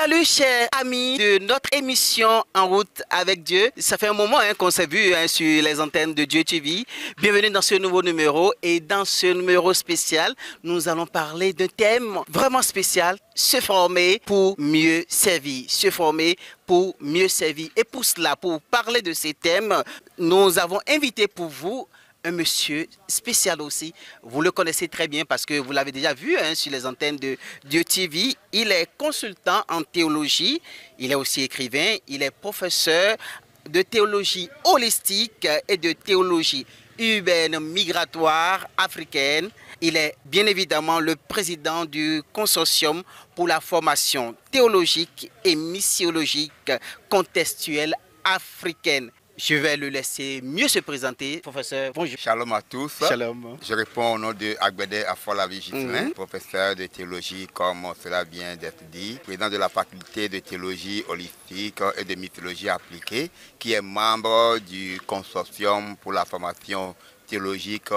Salut chers amis de notre émission En route avec Dieu. Ça fait un moment qu'on s'est vu sur les antennes de Dieu TV. Bienvenue dans ce nouveau numéro et dans ce numéro spécial, nous allons parler d'un thème vraiment spécial, se former pour mieux servir, se former pour mieux servir. Et pour cela, pour parler de ces thèmes, nous avons invité pour vous un monsieur spécial aussi. Vous le connaissez très bien parce que vous l'avez déjà vu sur les antennes de Dieu TV. Il est consultant en théologie, il est aussi écrivain, il est professeur de théologie holistique et de théologie urbaine migratoire africaine. Il est bien évidemment le président du consortium pour la formation théologique et missiologique contextuelle africaine. Je vais le laisser mieux se présenter. Professeur, bonjour. Shalom à tous. Shalom. Je réponds au nom de Agbede Afolabi Gislin, professeur de théologie, comme cela vient d'être dit, président de la faculté de théologie holistique et de mythologie appliquée, qui est membre du consortium pour la formation théologique,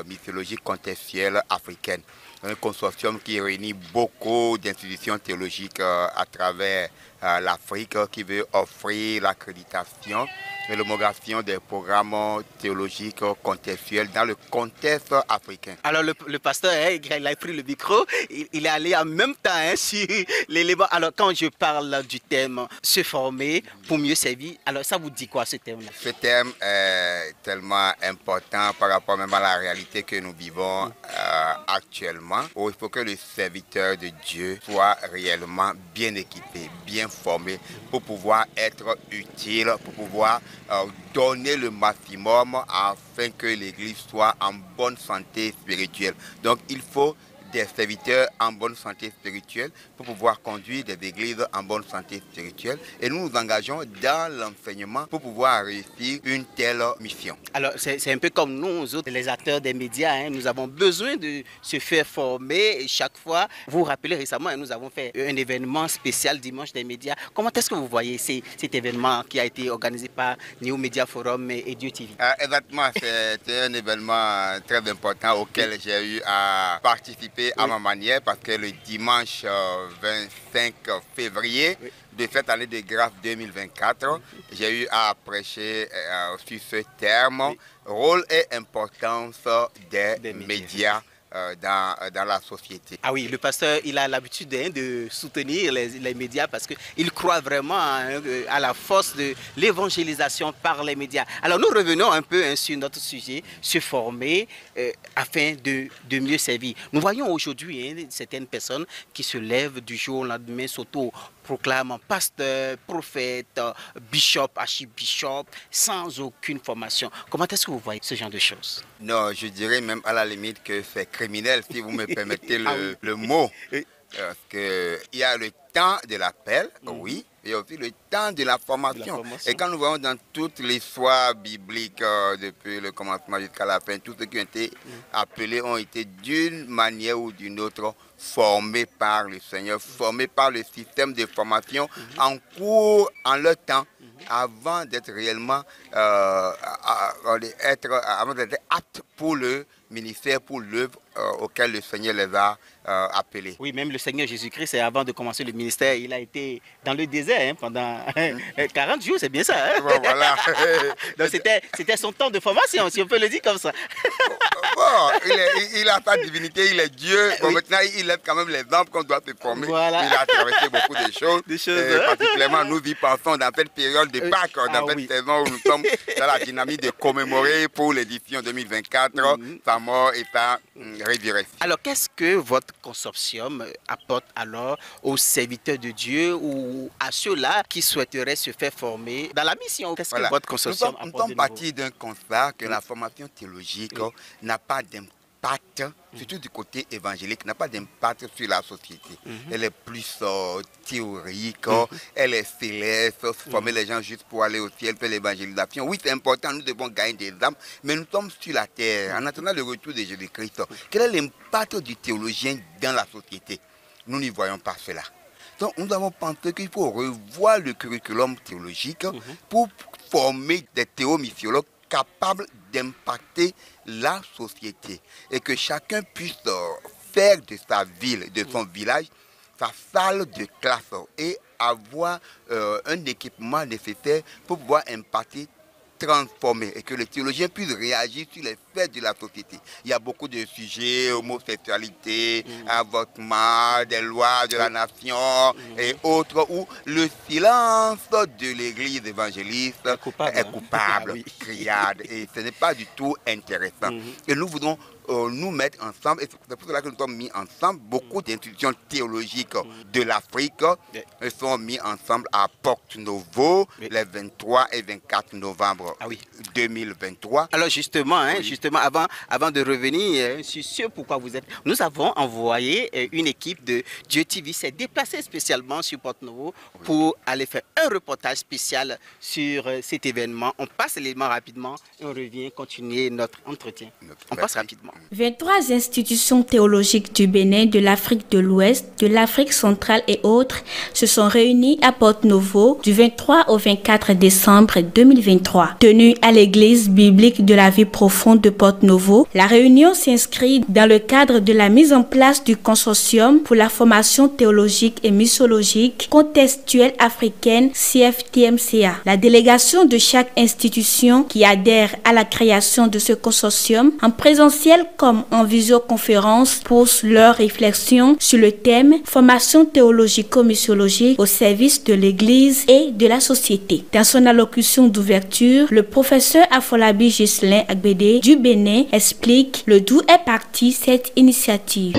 mythologique contextuelle africaine. Un consortium qui réunit beaucoup d'institutions théologiques à travers l'Afrique, qui veut offrir l'accréditation et l'homologation des programmes théologiques contextuels dans le contexte africain. Alors le pasteur, il a pris le micro, il est allé en même temps sur l'élément. Alors quand je parle du thème se former pour mieux servir, alors ça vous dit quoi ce thème-là? Ce thème est tellement important par rapport même à la réalité que nous vivons actuellement, où il faut que le serviteur de Dieu soit réellement bien équipé, bien formé pour pouvoir être utile, pour pouvoir donner le maximum afin que l'Église soit en bonne santé spirituelle. Donc il faut des serviteurs en bonne santé spirituelle pour pouvoir conduire des églises en bonne santé spirituelle. Et nous nous engageons dans l'enseignement pour pouvoir réussir une telle mission. Alors c'est un peu comme nous autres, les acteurs des médias, nous avons besoin de se faire former chaque fois. Vous vous rappelez récemment, nous avons fait un événement spécial dimanche des médias. Comment est-ce que vous voyez cet événement qui a été organisé par New Media Forum et Dieu TV? Exactement, c'est un événement très important auquel j'ai eu à participer à ma manière, parce que le dimanche 25 février de cette année de grâce 2024, j'ai eu à prêcher sur ce terme, rôle et importance des médias dans la société. Ah oui, le pasteur, il a l'habitude de soutenir les médias parce qu'il croit vraiment à la force de l'évangélisation par les médias. Alors nous revenons un peu sur notre sujet, se former afin de mieux servir. Nous voyons aujourd'hui certaines personnes qui se lèvent du jour au lendemain, s'auto-proclament pasteur, prophète, bishop, archibishop, sans aucune formation. Comment est-ce que vous voyez ce genre de choses? Non, je dirais même à la limite que c'est criminel, si vous me permettez le mot. Parce qu'il y a le temps de l'appel, oui, et aussi le temps de la formation. Et quand nous voyons dans toute l'histoire biblique, depuis le commencement jusqu'à la fin, tous ceux qui ont été appelés ont été d'une manière ou d'une autre formés par le Seigneur, formés par le système de formation en cours, en leur temps, avant d'être réellement avant d'être aptes pour le ministère, pour l'œuvre auquel le Seigneur les a appelés. Oui, même le Seigneur Jésus-Christ, avant de commencer le ministère, il a été dans le désert pendant 40 jours, c'est bien ça. Bon, voilà. Donc c'était son temps de formation, si on peut le dire comme ça. Bon, il a sa divinité, il est Dieu. Bon, maintenant, il laisse quand même l'exemple qu'on doit se former. Voilà. Il a traversé beaucoup de choses. Particulièrement, nous y pensons dans cette période de Pâques, dans cette saison où nous sommes dans la dynamique de commémorer pour l'édition 2024 sa mort et sa résurrection. Alors, qu'est-ce que votre consortium apporte alors aux serviteurs de Dieu ou à ceux-là qui souhaiteraient se faire former dans la mission? Qu'est-ce que votre consortium apporte? Nous sommes partis d'un constat que la formation théologique n'a pas d'impact, surtout du côté évangélique, n'a pas d'impact sur la société. Elle est plus théorique, elle est céleste, former les gens juste pour aller au ciel, faire l'évangélisation. Oui, c'est important, nous devons gagner des âmes, mais nous sommes sur la terre, en attendant le retour de Jésus-Christ. Quel est l'impact du théologien dans la société? Nous n'y voyons pas cela. Donc nous avons pensé qu'il faut revoir le curriculum théologique pour former des théomissiologues capables d'impacter la société et que chacun puisse faire de sa ville, de son village, sa salle de classe et avoir un équipement nécessaire pour pouvoir impartir, transformer et que les théologiens puissent réagir sur les faits de la société. Il y a beaucoup de sujets, homosexualité, avortement, des lois de la nation et autres où le silence de l'église évangéliste est coupable, Oui. criade, et ce n'est pas du tout intéressant. Et nous voudrons nous mettre ensemble, et c'est pour cela que nous sommes mis ensemble. Beaucoup d'institutions théologiques de l'Afrique sont mis ensemble à Porto Novo les 23 et 24 novembre 2023. Alors justement, justement avant de revenir sur ce pourquoi vous êtes, nous avons envoyé une équipe de Dieu TV s'est déplacée spécialement sur Porto Novo pour aller faire un reportage spécial sur cet événement. On passe l'élément rapidement et on revient continuer notre entretien. On passe rapidement. 23 institutions théologiques du Bénin, de l'Afrique de l'Ouest, de l'Afrique centrale et autres se sont réunies à Porto Novo du 23 au 24 décembre 2023. Tenue à l'église biblique de la vie profonde de Porto Novo, la réunion s'inscrit dans le cadre de la mise en place du consortium pour la formation théologique et missiologique contextuelle africaine CFTMCA. La délégation de chaque institution qui adhère à la création de ce consortium en présentiel comme en visioconférence posent leurs réflexions sur le thème formation théologico-missiologique au service de l'Église et de la société. Dans son allocution d'ouverture, le professeur Afolabi Ghislain Agbede du Bénin explique le d'où est partie cette initiative.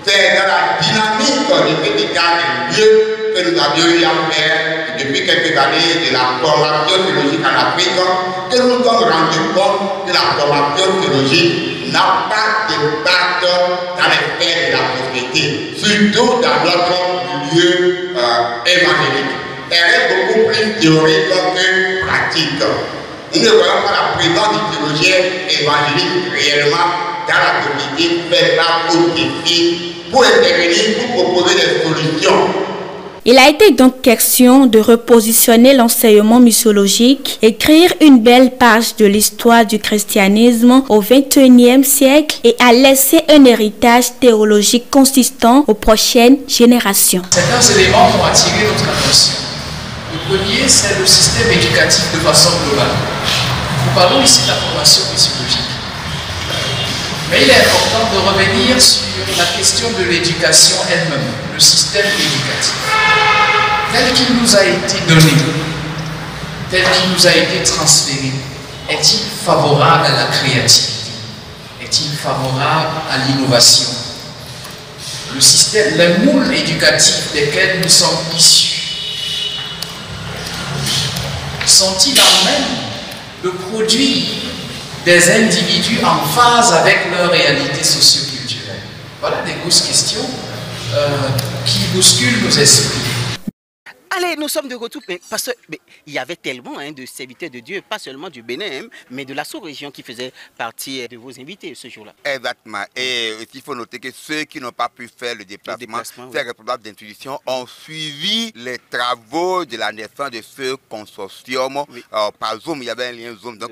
C'est dans la dynamique de cet état de lieu que nous avions eu à faire depuis quelques années de la formation théologique en Afrique, que nous nous sommes rendus compte que la formation théologique n'a pas d'impact dans les faits de la société, surtout dans notre milieu évangélique. Elle est beaucoup plus théorique que pratique. Nous ne voyons pas la présence du théologien évangélique réellement dans la société, fait face aux défis pour intervenir, pour proposer des solutions. Il a été donc question de repositionner l'enseignement missiologique, écrire une belle page de l'histoire du christianisme au XXIe siècle et à laisser un héritage théologique consistant aux prochaines générations. Certains éléments ont attiré notre attention. Le premier, c'est le système éducatif de façon globale. Nous parlons ici de la formation missiologique. Mais il est important de revenir sur la question de l'éducation elle-même, le système éducatif. Tel qu'il nous a été donné, tel qu'il nous a été transféré, est-il favorable à la créativité? Est-il favorable à l'innovation? Le système, les moules éducatifs desquels nous sommes issus, sont-ils en même de produire des individus en phase avec leur réalité socio-culturelle? Voilà des grosses questions qui bousculent nos esprits. Allez, nous sommes de retour, parce qu'il y avait tellement de serviteurs de Dieu, pas seulement du Bénin, mais de la sous-région qui faisait partie de vos invités ce jour-là. Exactement. Et il faut noter que ceux qui n'ont pas pu faire le déplacement ces responsables d'institutions ont suivi les travaux de la naissance de ce consortium. Par Zoom, il y avait un lien Zoom. Donc,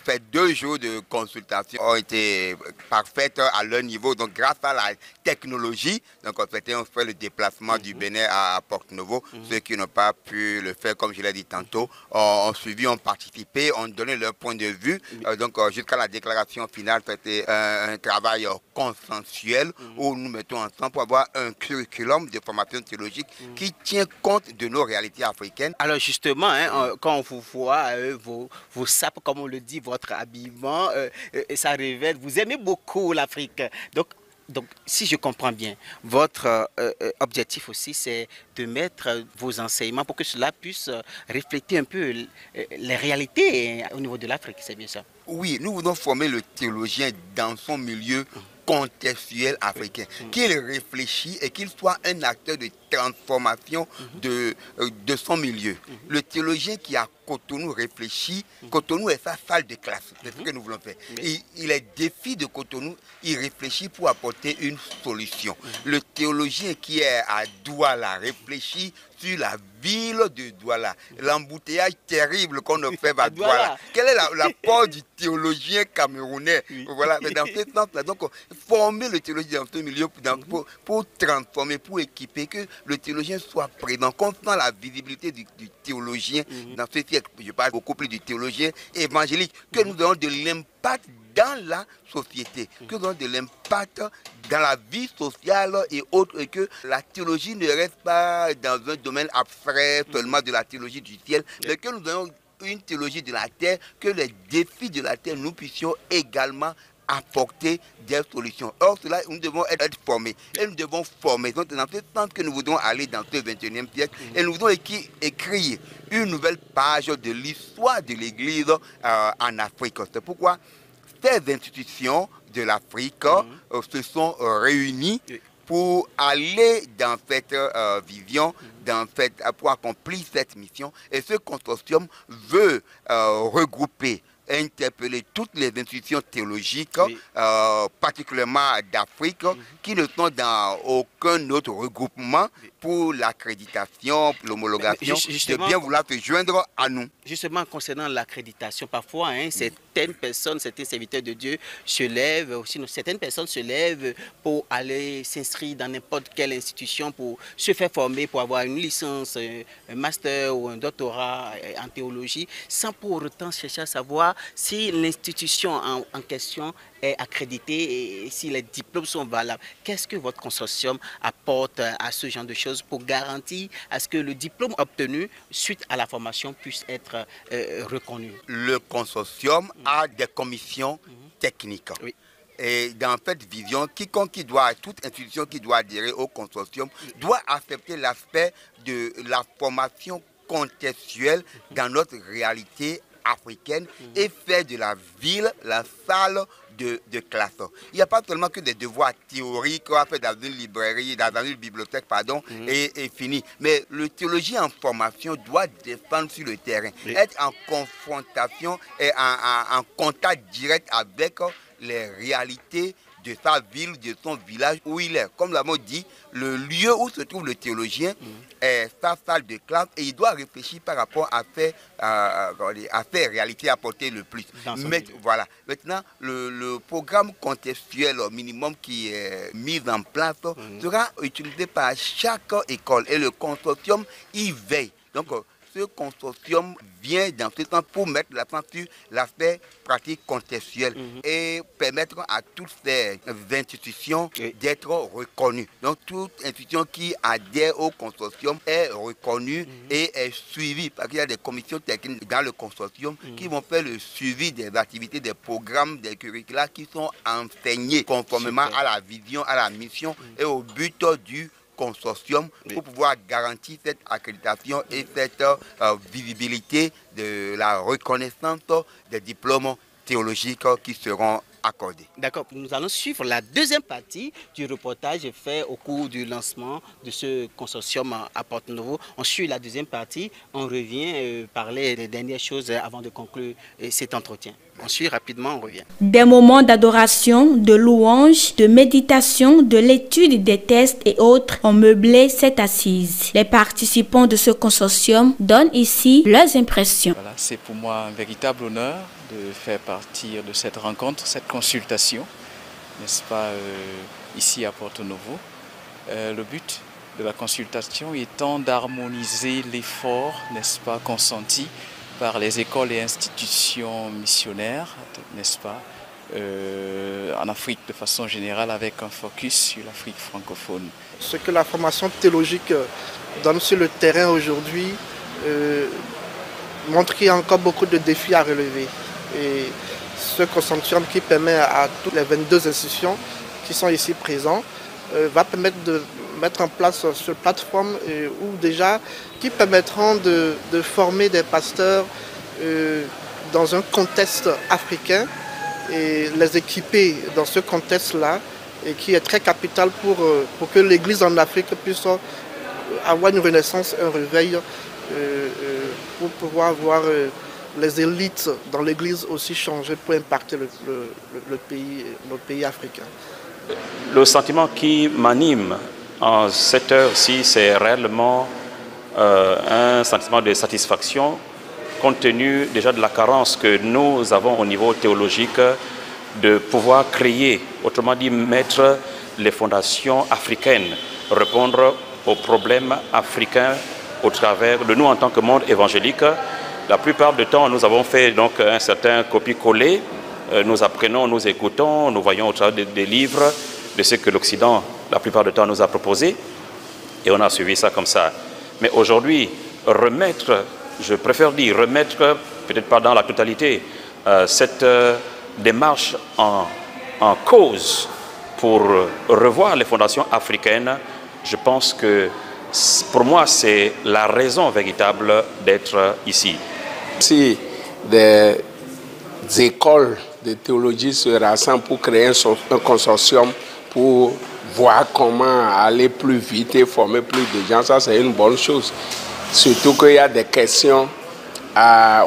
fait 2 jours de consultation ont été parfaites à leur niveau. Donc, grâce à la technologie, donc, on fait le déplacement du Bénin à Porto Novo. Ceux qui n'ont pas pu le faire, comme je l'ai dit tantôt, ont suivi, ont participé, ont donné leur point de vue. Donc, jusqu'à la déclaration finale, c'était un travail consensuel où nous mettons ensemble pour avoir un curriculum de formation théologique qui tient compte de nos réalités africaines. Alors justement, quand on vous voit, vos sapes, comme on le dit, votre habillement, ça révèle, vous aimez beaucoup l'Afrique. Donc, si je comprends bien, votre objectif aussi, c'est de mettre vos enseignements pour que cela puisse refléter un peu les réalités au niveau de l'Afrique, c'est bien ça? Oui, nous voulons former le théologien dans son milieu contextuel africain, qu'il réfléchisse et qu'il soit un acteur de transformation de son milieu. Le théologien qui a Cotonou réfléchit. Cotonou est sa salle de classe. C'est ce que nous voulons faire. Il est défi de Cotonou, il réfléchit pour apporter une solution. Le théologien qui est à Douala réfléchit sur la ville de Douala. L'embouteillage terrible qu'on a fait à Douala. Quel est l'apport du théologien camerounais? Voilà, mais dans ce sens-là, donc, former le théologien dans ce milieu pour transformer, pour équiper, que le théologien soit présent, qu'on sent la visibilité du théologien dans ce siècle. Je parle beaucoup plus du théologien évangélique, que nous avons de l'impact dans la société, que nous avons de l'impact dans la vie sociale et autres, et que la théologie ne reste pas dans un domaine abstrait seulement de la théologie du ciel, mais que nous avons une théologie de la terre, que les défis de la terre, nous puissions également apporter des solutions. Or, cela, nous devons être formés. Et nous devons former. Donc, dans ce sens que nous voudrons aller dans ce 21e siècle, et nous voudrons écrire une nouvelle page de l'histoire de l'Église en Afrique. C'est pourquoi ces institutions de l'Afrique se sont réunies pour aller dans cette vision, pour accomplir cette mission. Et ce consortium veut regrouper, interpeller toutes les institutions théologiques, particulièrement d'Afrique, qui ne sont dans aucun autre regroupement pour l'accréditation, pour l'homologation, de bien vouloir se joindre à nous. Justement, concernant l'accréditation, parfois, certaines personnes, certains serviteurs de Dieu se lèvent, aussi certaines personnes se lèvent pour aller s'inscrire dans n'importe quelle institution, pour se faire former, pour avoir une licence, un master ou un doctorat en théologie, sans pour autant chercher à savoir si l'institution en question est accréditée et si les diplômes sont valables. Qu'est-ce que votre consortium apporte à ce genre de choses pour garantir à ce que le diplôme obtenu suite à la formation puisse être reconnu? Le consortium a des commissions techniques. Oui. Et dans cette vision, toute institution qui doit adhérer au consortium doit accepter l'aspect de la formation contextuelle dans notre réalité africaine et faire de la ville la salle de classe. Il n'y a pas seulement que des devoirs théoriques à faire dans une librairie, dans une bibliothèque, et fini. Mais le théologien en formation doit défendre sur le terrain, être en confrontation et en contact direct avec les réalités de sa ville, de son village où il est. Comme nous l'avons dit, le lieu où se trouve le théologien est sa salle de classe et il doit réfléchir par rapport à faire réalité, apporter le plus. Mais voilà. Maintenant, le programme contextuel au minimum qui est mis en place sera utilisé par chaque école et le consortium y veille. Donc, ce consortium vient dans ce sens pour mettre l'accent sur l'aspect pratique contextuel et permettre à toutes ces institutions d'être reconnues. Donc toute institution qui adhère au consortium est reconnue et est suivie parce qu'il y a des commissions techniques dans le consortium qui vont faire le suivi des activités, des programmes, des curricula qui sont enseignés conformément à la vision, à la mission et au but du consortium pour pouvoir garantir cette accréditation et cette visibilité de la reconnaissance des diplômes théologiques qui seront accordés. D'accord, nous allons suivre la deuxième partie du reportage fait au cours du lancement de ce consortium à Porto-Novo. On suit la deuxième partie, on revient parler des dernières choses avant de conclure cet entretien. On suit rapidement, on revient. Des moments d'adoration, de louange, de méditation, de l'étude des textes et autres ont meublé cette assise. Les participants de ce consortium donnent ici leurs impressions. Voilà, c'est pour moi un véritable honneur de faire partie de cette rencontre, cette consultation, n'est-ce pas, ici à Porto-Novo. Le but de la consultation étant d'harmoniser l'effort, n'est-ce pas, consenti par les écoles et institutions missionnaires, n'est-ce pas, en Afrique de façon générale avec un focus sur l'Afrique francophone. Ce que la formation théologique donne sur le terrain aujourd'hui montre qu'il y a encore beaucoup de défis à relever. Et ce consortium qui permet à toutes les 22 institutions qui sont ici présentes va permettre de mettre en place sur plateforme qui permettront de former des pasteurs dans un contexte africain et les équiper dans ce contexte-là et qui est très capital pour que l'Église en Afrique puisse avoir une renaissance, un réveil pour pouvoir voir les élites dans l'Église aussi changer pour impacter le pays, nos pays africains. Le sentiment qui m'anime en cette heure-ci, c'est réellement un sentiment de satisfaction compte tenu déjà de la carence que nous avons au niveau théologique de pouvoir créer, autrement dit mettre les fondations africaines, répondre aux problèmes africains au travers de nous en tant que monde évangélique. La plupart du temps, nous avons fait donc un certain copier-coller. Nous apprenons, nous écoutons, nous voyons au travers des livres de ce que l'Occident, la plupart du temps, nous a proposé. Et on a suivi ça comme ça. Mais aujourd'hui, remettre, je préfère dire remettre, peut-être pas dans la totalité, cette démarche en cause pour revoir les fondations africaines, je pense que pour moi, c'est la raison véritable d'être ici. Si des écoles de théologie se rassemblent pour créer un consortium pour voir comment aller plus vite et former plus de gens, ça c'est une bonne chose. Surtout qu'il y a des questions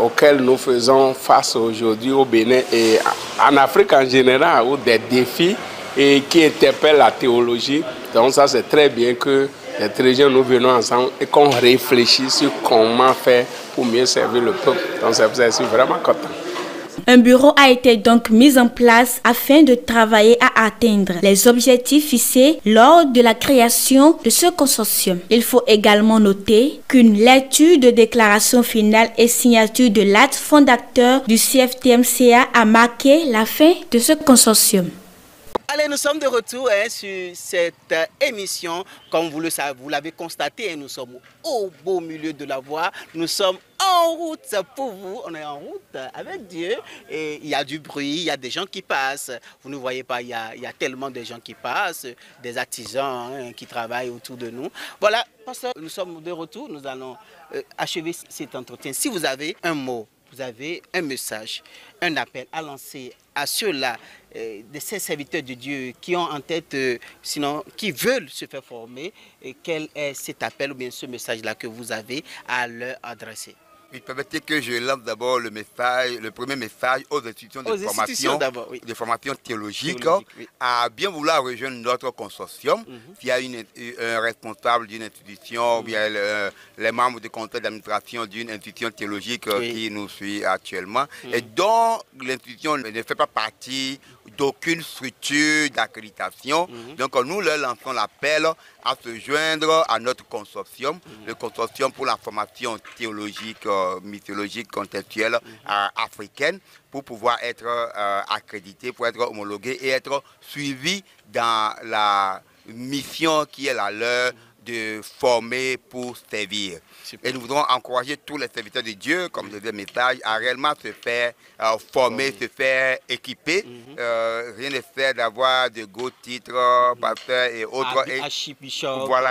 auxquelles nous faisons face aujourd'hui au Bénin et en Afrique en général, ou des défis et qui interpellent la théologie. Donc ça c'est très bien que les théologiens nous venons ensemble et qu'on réfléchisse sur comment faire pour mieux servir le peuple. Donc c'est pour ça que je suis vraiment content. Un bureau a été donc mis en place afin de travailler à atteindre les objectifs fixés lors de la création de ce consortium. Il faut également noter qu'une lecture de déclaration finale et signature de l'acte fondateur du CFTMCA a marqué la fin de ce consortium. Allez, nous sommes de retour sur cette émission. Comme vous le savez, vous l'avez constaté, nous sommes au beau milieu de la voie. Nous sommes en route pour vous. On est en route avec Dieu. Et il y a du bruit, il y a des gens qui passent. Vous ne voyez pas, il y a tellement de gens qui passent, des artisans qui travaillent autour de nous. Voilà, pasteur, nous sommes de retour. Nous allons achever cet entretien. Si vous avez un mot, vous avez un message, un appel à lancer à ceux-là, de ces serviteurs de Dieu qui ont en tête, sinon qui veulent se faire former, quel est cet appel ou bien ce message-là que vous avez à leur adresser? Permettez que je lance d'abord le premier message aux institutions de formation théologique, oui, à bien vouloir rejoindre notre consortium. S'il y a un responsable d'une institution, ou bien les membres du conseil d'administration d'une institution théologique qui nous suit actuellement, et dont l'institution ne fait pas partie d'aucune structure d'accréditation. Donc nous leur lançons l'appel à se joindre à notre consortium, le consortium pour la formation théologique, mythologique, contextuelle africaine, pour pouvoir être accrédité, pour être homologué et être suivi dans la mission qui est la leur de former pour servir. Super. Et nous voudrons encourager tous les serviteurs de Dieu, comme deuxième message, à réellement se faire former, se faire équiper. Rien ne fait d'avoir de gros titres, pasteurs et autres.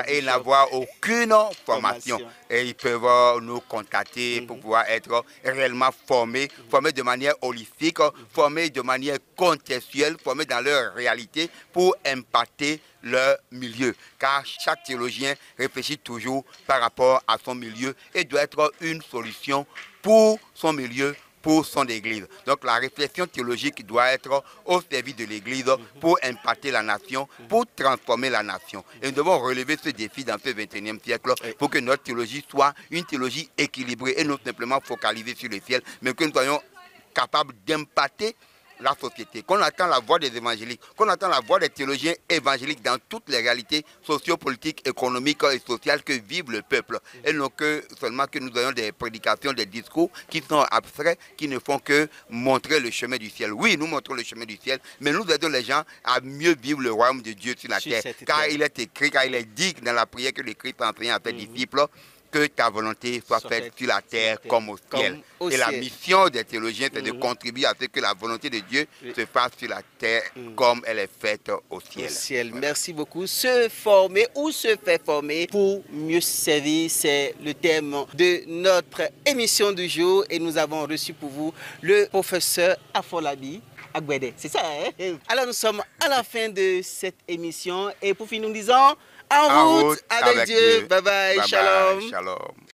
Et n'avoir aucune formation. Et ils peuvent nous contacter pour pouvoir être réellement formés de manière holistique, formés de manière contextuelle, formés dans leur réalité pour impacter leur milieu. Car chaque théologien réfléchit toujours par rapport à son milieu et doit être une solution pour son milieu, pour son église. Donc la réflexion théologique doit être au service de l'église pour impacter la nation, pour transformer la nation. Et nous devons relever ce défi dans ce 21e siècle pour que notre théologie soit une théologie équilibrée et non simplement focalisée sur le ciel, mais que nous soyons capables d'impacter la société, qu'on entend la voix des évangéliques, qu'on entend la voix des théologiens évangéliques dans toutes les réalités sociopolitiques, économiques et sociales que vivent le peuple. Et non que seulement que nous ayons des prédications, des discours qui sont abstraits, qui ne font que montrer le chemin du ciel. Oui, nous montrons le chemin du ciel, mais nous aidons les gens à mieux vivre le royaume de Dieu sur la terre. Car il est écrit, car il est dit dans la prière que le Christ a enseigné à ses disciples, que ta volonté soit faite sur la terre comme au ciel. Et la mission des théologiens, c'est de contribuer à ce que la volonté de Dieu se fasse sur la terre comme elle est faite au ciel. Voilà. Merci beaucoup. Se former ou se faire former pour mieux servir, c'est le thème de notre émission du jour. Et nous avons reçu pour vous le professeur Afolabi Agwede. C'est ça, hein? Alors nous sommes à la fin de cette émission. Et pour finir, nous disons... En route avec Dieu. Bye bye. Shalom. Shalom.